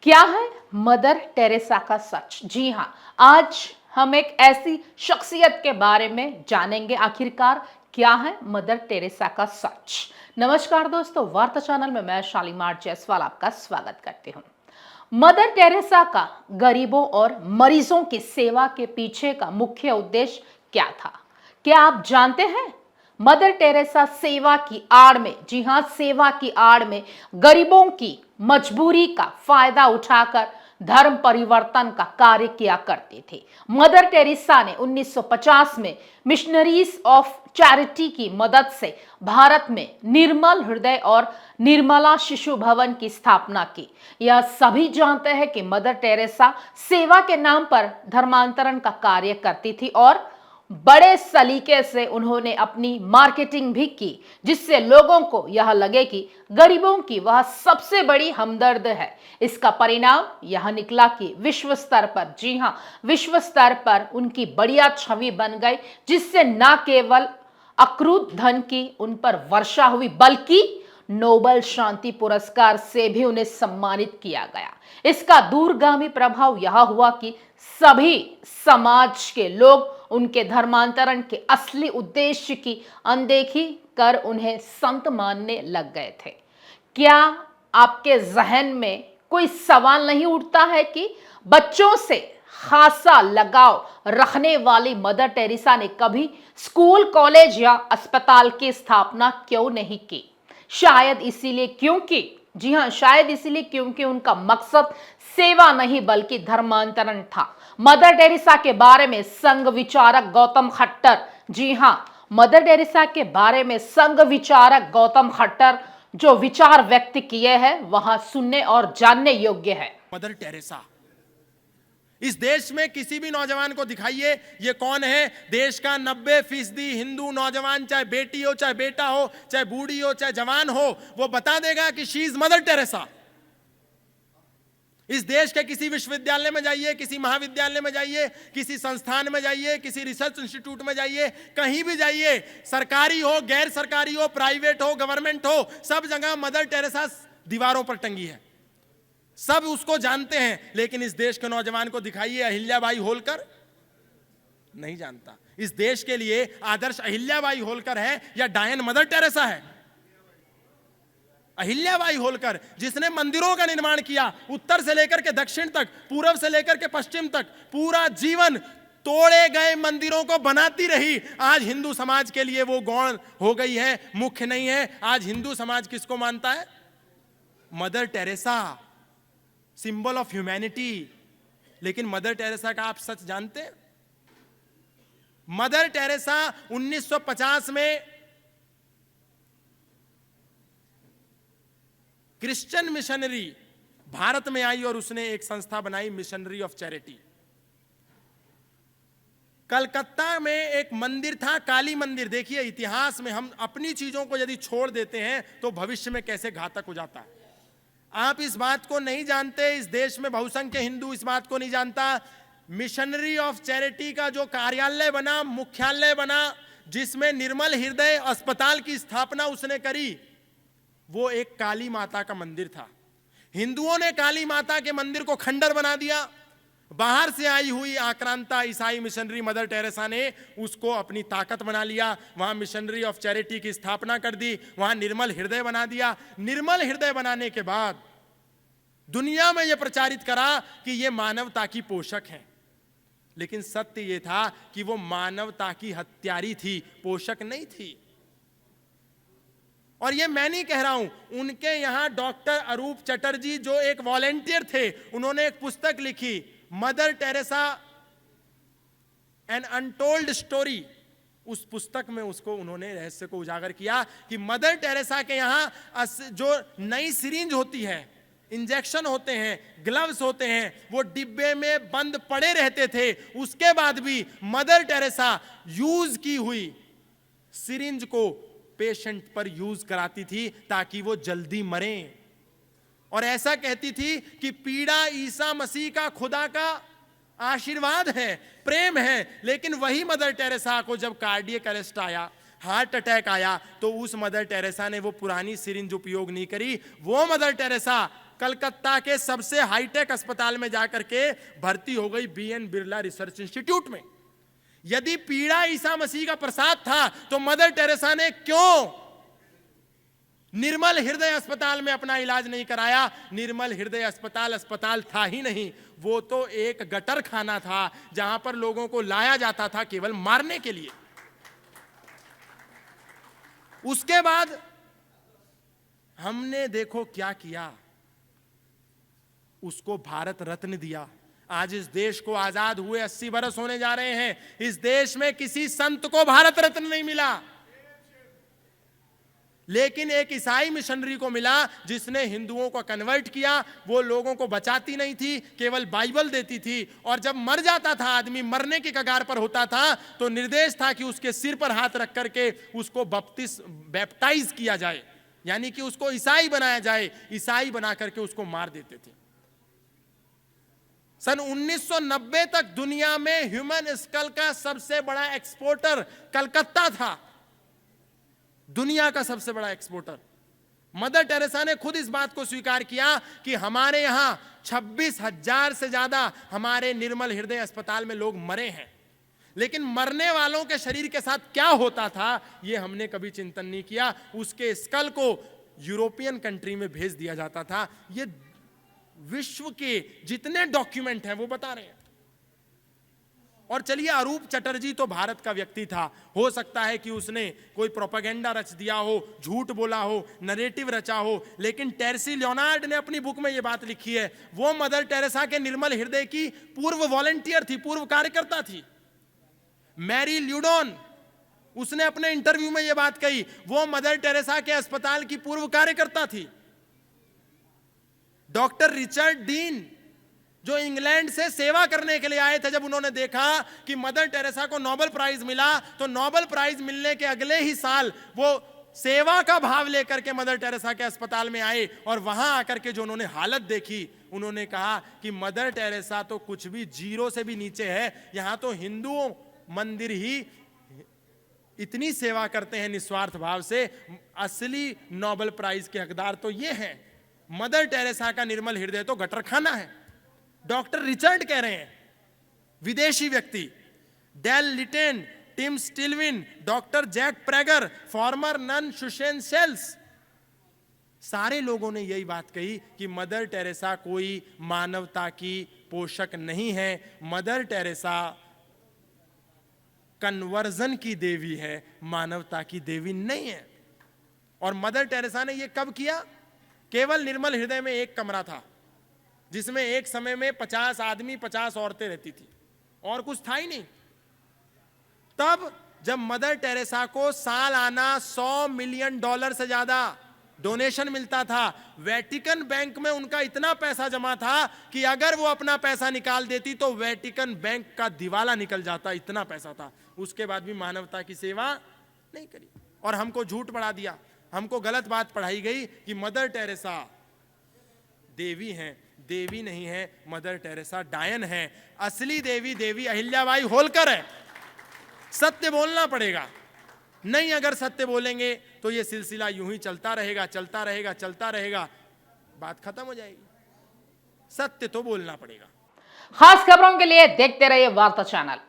क्या है mother Teresa का सच? जी हाँ, आज हम एक ऐसी शख्सियत के बारे में जानेंगे। आखिरकार क्या है मदर टेरेसा का सच? नमस्कार दोस्तों, वार्ता चैनल में मैं शालीमार जायसवाल आपका स्वागत करती हूँ। मदर टेरेसा का गरीबों और मरीजों की सेवा के पीछे का मुख्य उद्देश्य क्या था? क्या आप जानते हैं? मदर टेरेसा सेवा की आड़ में, जी हां, सेवा की आड़ में गरीबों की मजबूरी का फायदा उठाकर धर्म परिवर्तन का कार्य किया करती थी। मदर टेरेसा ने 1950 में मिशनरीज ऑफ चैरिटी की मदद से भारत में निर्मल हृदय और निर्मला शिशु भवन की स्थापना की। यह सभी जानते हैं कि मदर टेरेसा सेवा के नाम पर धर्मांतरण का कार्य करती थी और बड़े सलीके से उन्होंने अपनी मार्केटिंग भी की, जिससे लोगों को यह लगे कि गरीबों की वह सबसे बड़ी हमदर्द है। इसका परिणाम यह निकला कि विश्व स्तर पर, जी हां, विश्व स्तर पर उनकी बढ़िया छवि बन गई, जिससे न केवल अक्रूर धन की उन पर वर्षा हुई, बल्कि नोबेल शांति पुरस्कार से भी उन्हें सम्मानित किया गया। इसका दूरगामी प्रभाव यह हुआ कि सभी समाज के लोग उनके धर्मांतरण के असली उद्देश्य की अनदेखी कर उन्हें संत मानने लग गए थे। क्या आपके जहन में कोई सवाल नहीं उठता है कि बच्चों से खासा लगाव रखने वाली मदर टेरेसा ने कभी स्कूल, कॉलेज या अस्पताल की स्थापना क्यों नहीं की? शायद इसीलिए क्योंकि, जी हां, शायद इसीलिए क्योंकि उनका मकसद सेवा नहीं बल्कि धर्मांतरण था। मदर टेरेसा के बारे में संघ विचारक गौतम खट्टर, जी हां, मदर टेरेसा के बारे में संघ विचारक गौतम खट्टर जो विचार व्यक्त किए हैं वहां सुनने और जानने योग्य है। मदर टेरेसा, इस देश में किसी भी नौजवान को दिखाइए ये कौन है। देश का 90% हिंदू नौजवान, चाहे बेटी हो, चाहे बेटा हो, चाहे बूढ़ी हो, चाहे जवान हो, वो बता देगा कि शी इज मदर टेरेसा। इस देश के किसी विश्वविद्यालय में जाइए, किसी महाविद्यालय में जाइए, किसी संस्थान में जाइए, किसी रिसर्च इंस्टीट्यूट में जाइए, कहीं भी जाइए, सरकारी हो, गैर सरकारी हो, प्राइवेट हो, गवर्नमेंट हो, सब जगह मदर टेरेसा दीवारों पर टंगी है। सब उसको जानते हैं, लेकिन इस देश के नौजवान को दिखाइए अहिल्याबाई होलकर, नहीं जानता। इस देश के लिए आदर्श अहिल्याबाई होलकर है या डायन मदर टेरेसा है? अहिल्याबाई होलकर, जिसने मंदिरों का निर्माण किया, उत्तर से लेकर के दक्षिण तक, पूर्व से लेकर के पश्चिम तक, पूरा जीवन तोड़े गए मंदिरों को बनाती रही। आज हिंदू समाज के लिए वो गौण हो गई है, मुख्य नहीं है। आज हिंदू समाज किसको मानता है? Mother Teresa, symbol of humanity. लेकिन मदर टेरेसा का आप सच जानते हैं? मदर टेरेसा 1950 में क्रिश्चियन मिशनरी भारत में आई और उसने एक संस्था बनाई, मिशनरी ऑफ चैरिटी। कलकत्ता में एक मंदिर था, काली मंदिर। देखिए, इतिहास में हम अपनी चीजों को यदि छोड़ देते हैं तो भविष्य में कैसे घातक हो जाता है। आप इस बात को नहीं जानते, इस देश में बहुसंख्य हिंदू इस बात को नहीं जानता। मिशनरी ऑफ चैरिटी का जो कार्यालय बना, मुख्यालय बना, जिसमें निर्मल हृदय अस्पताल की स्थापना उसने करी, वो एक काली माता का मंदिर था। हिंदुओं ने काली माता के मंदिर को खंडर बना दिया। बाहर से आई हुई आक्रांता ईसाई मिशनरी मदर टेरेसा ने उसको अपनी ताकत बना लिया। वहां मिशनरी ऑफ चैरिटी की स्थापना कर दी, वहां निर्मल हृदय बना दिया। निर्मल हृदय बनाने के बाद दुनिया में यह प्रचारित करा कि यह मानवता की पोषक है। लेकिन सत्य यह था कि वो मानवता की हत्यारी थी, पोषक नहीं थी। और ये मैं नहीं कह रहा हूं, उनके यहां डॉक्टर अरूप चटर्जी जो एक वॉलेंटियर थे, उन्होंने एक पुस्तक लिखी, Mother Teresa an untold story. उस पुस्तक में उसको उन्होंने रहस्य को उजागर किया कि मदर टेरेसा के यहां जो नई सिरिंज होती है, इंजेक्शन होते हैं, ग्लव्स होते हैं, वो डिब्बे में बंद पड़े रहते थे। उसके बाद भी मदर टेरेसा यूज की हुई सिरिंज को पेशेंट पर यूज कराती थी ताकि वो जल्दी मरे। और ऐसा कहती थी कि पीड़ा ईसा मसीह का, खुदा का आशीर्वाद है, प्रेम है। लेकिन वही मदर टेरेसा को जब कार्डियक अरेस्ट आया, हार्ट अटैक आया, तो उस मदर टेरेसा ने वो पुरानी सिरिंज उपयोग नहीं करी। वो मदर टेरेसा कलकत्ता के सबसे हाईटेक अस्पताल में जाकर के भर्ती हो गई बीएन बिरला रिसर्च इंस्टीट्यूट में। यदि पीड़ा ईसा मसीह का प्रसाद था तो मदर टेरेसा ने क्यों निर्मल हृदय अस्पताल में अपना इलाज नहीं कराया? निर्मल हृदय अस्पताल था ही नहीं, वो तो एक गटर खाना था जहां पर लोगों को लाया जाता था केवल मारने के लिए। उसके बाद हमने देखो क्या किया, उसको भारत रत्न दिया। आज इस देश को आजाद हुए 80 बरस होने जा रहे हैं, इस देश में किसी संत को भारत रत्न नहीं मिला, लेकिन एक ईसाई मिशनरी को मिला जिसने हिंदुओं को कन्वर्ट किया। वो लोगों को बचाती नहीं थी, केवल बाइबल देती थी, और जब मर जाता था आदमी, मरने की कगार पर होता था, तो निर्देश था कि उसके सिर पर हाथ रख करके उसको बैप्टाइज किया जाए, यानी कि उसको ईसाई बनाया जाए। ईसाई बना करके उसको मार देते थे। सन 1990 तक दुनिया में ह्यूमन स्कल का सबसे बड़ा एक्सपोर्टर कलकत्ता था, दुनिया का सबसे बड़ा एक्सपोर्टर। मदर टेरेसा ने खुद इस बात को स्वीकार किया कि हमारे यहां 26,000 से ज्यादा हमारे निर्मल हृदय अस्पताल में लोग मरे हैं, लेकिन मरने वालों के शरीर के साथ क्या होता था यह हमने कभी चिंतन नहीं किया। उसके स्कल को यूरोपियन कंट्री में भेज दिया जाता था। ये विश्व के जितने डॉक्यूमेंट हैं वो बता रहे हैं। और चलिए, अरूप चटर्जी तो भारत का व्यक्ति था, हो सकता है कि उसने कोई प्रोपेगेंडा रच दिया हो, झूठ बोला हो, नरेटिव रचा हो, लेकिन टेरेसी लियोनार्ड ने अपनी बुक में यह बात लिखी है। वो मदर टेरेसा के निर्मल हृदय की पूर्व वॉलंटियर थी, पूर्व कार्यकर्ता थी। मैरी ल्यूडोन, उसने अपने इंटरव्यू में यह बात कही, वो मदर टेरेसा के अस्पताल की पूर्व कार्यकर्ता थी। डॉक्टर रिचर्ड डीन, जो इंग्लैंड से सेवा करने के लिए आए थे, जब उन्होंने देखा कि मदर टेरेसा को नोबेल प्राइज मिला, तो नोबेल प्राइज मिलने के अगले ही साल वो सेवा का भाव लेकर के मदर टेरेसा के अस्पताल में आए, और वहां आकर के जो उन्होंने हालत देखी, उन्होंने कहा कि मदर टेरेसा तो कुछ भी जीरो से भी नीचे है, यहां तो हिंदुओं मंदिर ही इतनी सेवा करते हैं निस्वार्थ भाव से, असली नोबेल प्राइज के हकदार तो ये हैं। मदर टेरेसा का निर्मल हृदय तो गटर खाना है। डॉक्टर रिचर्ड कह रहे हैं, विदेशी व्यक्ति, Dale Litten, Tim Stillwin, doctor Jack Prager, former nun Susan Sales, सारे लोगों ने यही बात कही कि मदर टेरेसा कोई मानवता की पोषक नहीं है, मदर टेरेसा कन्वर्जन की देवी है, मानवता की देवी नहीं है। और मदर टेरेसा ने यह कब किया? केवल निर्मल हृदय में एक कमरा था जिसमें एक समय में 50 आदमी 50 औरतें रहती थी, और कुछ था ही नहीं। तब जब मदर टेरेसा को सालाना $100 मिलियन से ज्यादा डोनेशन मिलता था, वेटिकन बैंक में उनका इतना पैसा जमा था कि अगर वो अपना पैसा निकाल देती तो वेटिकन बैंक का दिवाला निकल जाता, इतना पैसा था। उसके बाद भी मानवता की सेवा नहीं करी, और हमको झूठ पढ़ा दिया, हमको गलत बात पढ़ाई गई कि मदर टेरेसा देवी हैं। देवी नहीं है, मदर टेरेसा डायन है। असली देवी देवी अहिल्याबाई होलकर है। सत्य बोलना पड़ेगा, नहीं अगर सत्य बोलेंगे तो ये सिलसिला यूं ही चलता रहेगा, चलता रहेगा, चलता रहेगा, बात खत्म हो जाएगी। सत्य तो बोलना पड़ेगा। खास खबरों के लिए देखते रहिए वार्ता चैनल।